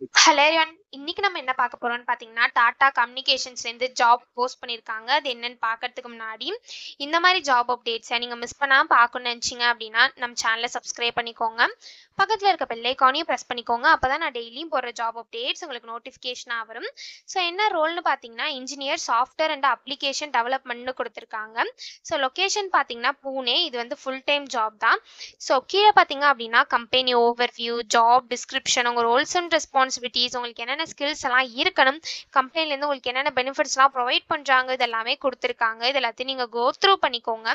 Hello everyone. இன்னைக்கு நம்ம என்ன பார்க்க போறோம்னு பார்த்தீங்கன்னா, டாடா கம்யூனிகேஷன்ஸ்லேருந்து ஜாப் போஸ்ட் பண்ணியிருக்காங்க. அது என்னன்னு பார்க்கறதுக்கு முன்னாடி, இந்த மாதிரி ஜாப் அப்டேட்ஸை நீங்கள் மிஸ் பண்ணாமல் பார்க்கணும்னு நினச்சிங்க அப்படின்னா, நம்ம சேனலை சப்ஸ்கிரைப் பண்ணிக்கோங்க. பக்கத்தில் இருக்க பெல் ஐக்கானையும் ப்ரெஸ் பண்ணிக்கோங்க. அப்போ தான் நான் டெய்லியும் போடுற ஜாப் அப்டேட்ஸ் உங்களுக்கு நோட்டிஃபிகேஷனாக வரும். ஸோ என்ன ரோல்னு பார்த்தீங்கன்னா, இன்ஜினியர் சாஃப்ட்வேர் அண்ட் அப்ளிகேஷன் டெவலப்மெண்ட்னு கொடுத்துருக்காங்க. ஸோ லொக்கேஷன் பார்த்தீங்கன்னா பூனே. இது வந்து ஃபுல் டைம் ஜாப் தான். ஸோ கீழே பார்த்தீங்க அப்படின்னா கம்பெனி ஓவர்வியூ, ஜாப் டிஸ்கிரிப்ஷன், உங்கள் ரோல்ஸ் அண்ட் ரெஸ்பான்சிபிலிட்டிஸ், உங்களுக்கு என்னென்ன ஸ்கில்ஸ் எல்லாம் இருக்கணும், கம்பெனிலேருந்து உங்களுக்கு என்னென்ன பெனிஃபிட்ஸ்லாம் ப்ரொவைட் பண்ணுறாங்க, இதெல்லாமே கொடுத்துருக்காங்க. இது எல்லாத்தையும் நீங்கள் கோ த்ரூ பண்ணிக்கோங்க.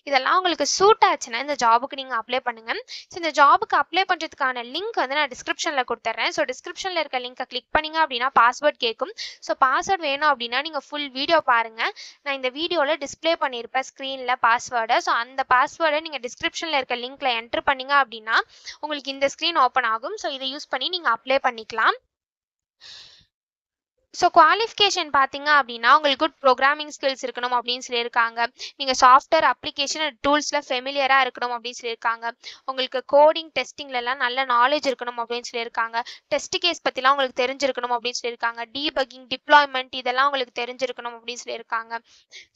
இதெல்லாம் உங்களுக்கு சூட் ஆச்சுன்னா இந்த ஜாபுக்கு நீங்கள் அப்ளை பண்ணுங்கள். ஸோ இந்த ஜாபுக்கு அப்ளை பண்ணுறதுக்கான லிங்க் வந்து நான் டிஸ்கிரிப்ஷனில் கொடுத்துட்றேன். ஸோ டிஸ்கிரிப்ஷனில் இருக்க லிங்கை கிளிக் பண்ணிங்க அப்படின்னா பாஸ்வேர்ட் கேட்கும். ஸோ பாஸ்வேர்ட் வேணும் அப்படின்னா நீங்கள் ஃபுல் வீடியோ பாருங்கள். நான் இந்த வீடியோவில் டிஸ்பிளே பண்ணியிருப்பேன் ஸ்க்ரீனில் பாஸ்வேர்டை. ஸோ அந்த பாஸ்வேர்டை நீங்கள் டிஸ்கிரிப்ஷனில் இருக்க லிங்க்ல என்டர் பண்ணீங்க அப்படின்னா உங்களுக்கு இந்த ஸ்க்ரீன் ஓப்பன் ஆகும். ஸோ இதை யூஸ் பண்ணி நீங்கள் அப்ளை பண்ணிக்கலாம். ஸோ குவாலிஃபிகேஷன் பார்த்தீங்க அப்படின்னா உங்களுக்கு குட் ப்ரோக்ராமிங் ஸ்கில்ஸ் இருக்கணும் அப்படின்னு சொல்லியிருக்காங்க. நீங்கள் சாஃப்ட்வேர் அப்ளிகேஷன் டூல்ஸில் ஃபெமிலியராக இருக்கணும் அப்படின்னு சொல்லியிருக்காங்க. உங்களுக்கு கோடிங் டெஸ்டிங்லலாம் நல்ல நாலேஜ் இருக்கணும் அப்படின்னு சொல்லியிருக்காங்க. டெஸ்ட் கேஸ் பற்றிலாம் உங்களுக்கு தெரிஞ்சிருக்கணும் அப்படின்னு சொல்லியிருக்காங்க. டீபக்கிங், டிப்ளாய்மெண்ட் இதெல்லாம் உங்களுக்கு தெரிஞ்சிருக்கணும் அப்படின்னு சொல்லியிருக்காங்க.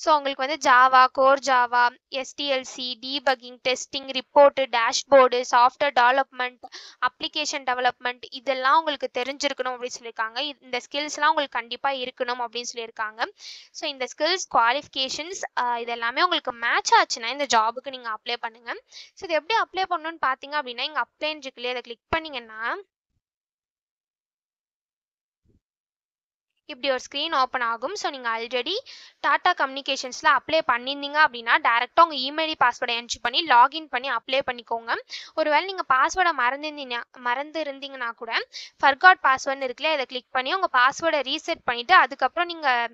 ஸோ உங்களுக்கு வந்து Java, core Java, SDLC, debugging, testing, report, dashboard, software development, application development இதெல்லாம் உங்களுக்கு தெரிஞ்சிருக்கணும் அப்படின்னு சொல்லியிருக்காங்க. இந்த ஸ்கில்ஸ்லாம் உங்களுக்கு கண்டிப்பாக இருக்கணும் அப்படின்னு சொல்லியிருக்காங்க. ஸோ இந்த ஸ்கில்ஸ், குவாலிஃபிகேஷன்ஸ் இதெல்லாமே உங்களுக்கு மேட்ச் ஆச்சுன்னா இந்த ஜாபுக்கு நீங்கள் அப்ளை பண்ணுங்க. ஸோ இது எப்படி அப்ளை பண்ணணும்னு பார்த்தீங்க அப்படின்னா இங்கே அப்ளைன்னு இருக்குல்லையே அதை கிளிக் பண்ணீங்கன்னா இப்படி ஒரு ஸ்க்ரீன் ஓப்பன் ஆகும். ஸோ நீங்கள் ஆல்ரெடி டாடா கம்யூனிகேஷன்ஸில் அப்ளை பண்ணியிருந்தீங்க அப்படின்னா டேரெக்டாக உங்கள் இமெயில் பாஸ்வேர்டை என்ட்ரி பண்ணி லாகின் பண்ணி அப்ளை பண்ணிக்கோங்க. ஒருவேளை நீங்கள் பாஸ்வேர்டை மறந்துருந்தீங்கன்னா கூட ஃபர்காட் பாஸ்வேர்டுன்னு இருக்குல்ல இதை கிளிக் பண்ணி உங்கள் பாஸ்வேர்டை ரீசெட் பண்ணிவிட்டு அதுக்கப்புறம் நீங்கள்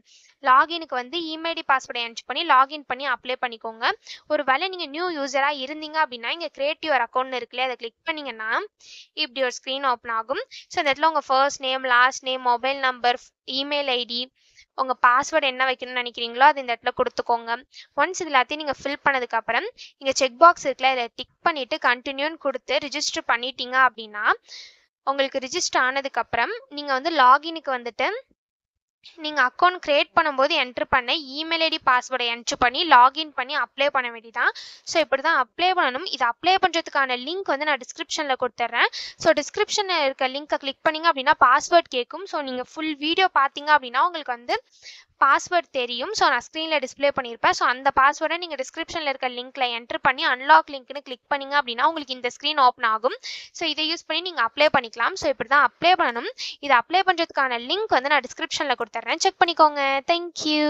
லாகினுக்கு வந்து இமெயில் பாஸ்வேர்டை என்ட்ரி பண்ணி லாகின் பண்ணி அப்ளை பண்ணிக்கோங்க. ஒருவேளை நீங்கள் நியூ யூஸராக இருந்தீங்க அப்படின்னா இங்கே கிரியேட் யுவர் அக்கௌண்ட் இருக்குல்ல அதை கிளிக் பண்ணிங்கன்னா இப்படி ஒரு ஸ்க்ரீன் ஓப்பன் ஆகும். ஸோ இந்த இடத்துல உங்கள் first name, last name, mobile number, email ID, உங்கள் பாஸ்வேர்டு என்ன வைக்கணும்னு நினைக்கிறீங்களோ அது இந்த இடத்துல கொடுத்துக்கோங்க. ஒன்ஸ் இது எல்லாத்தையும் நீங்கள் ஃபில் பண்ணதுக்கப்புறம் இங்கே செக் பாக்ஸ் இருக்குல்ல இதை டிக் பண்ணிவிட்டு கண்டினியூன்னு கொடுத்து ரிஜிஸ்டர் பண்ணிட்டீங்க அப்படின்னா உங்களுக்கு ரிஜிஸ்டர் ஆனதுக்கப்புறம் நீங்கள் வந்து லாகினுக்கு வந்துட்டு நீங்கள் அக்கௌண்ட் க்ரியேட் பண்ணும்போது என்ட்ரு பண்ண இமெயில் ஐடி பாஸ்வேர்டை என்ட்ரு பண்ணி லாகின் பண்ணி அப்ளை பண்ண வேண்டியதான். ஸோ இப்படி தான் அப்ளை பண்ணணும். இது அப்ளை பண்ணுறதுக்கான லிங்க் வந்து நான் டிஸ்கிரிப்ஷனில் கொடுத்துட்றேன். ஸோ டிஸ்கிரிப்ஷனில் இருக்க லிங்க்கை கிளிக் பண்ணிங்க அப்படின்னா பாஸ்வேர்ட் கேட்கும். ஸோ நீங்கள் ஃபுல் வீடியோ பார்த்தீங்க அப்படின்னா உங்களுக்கு வந்து பாஸ்வேர்ட் தெரியும். ஸோ நான் ஸ்க்ரீனில் டிஸ்பிளே பண்ணியிருப்பேன். ஸோ அந்த பாஸ்வேர்டை நீங்கள் டிஸ்கிரிப்ஷனில் இருக்க லிங்க்ல என்ட்ரு பண்ணி அன்லாக் லிங்க்னு கிளிக் பண்ணிங்க அப்படின்னா உங்களுக்கு இந்த ஸ்க்ரீன் ஓப்பன் ஆகும். ஸோ இதை யூஸ் பண்ணி நீங்கள் அப்ளை பண்ணிக்கலாம். ஸோ இப்படி தான் அப்ளை பண்ணணும். இதை அப்ளை பண்ணுறதுக்கான லிங்க் வந்து நான் டிஸ்கிரிப்ஷனில் கொடுத்துட்றேன். செக் பண்ணிக்கோங்க. தேங்க்யூ.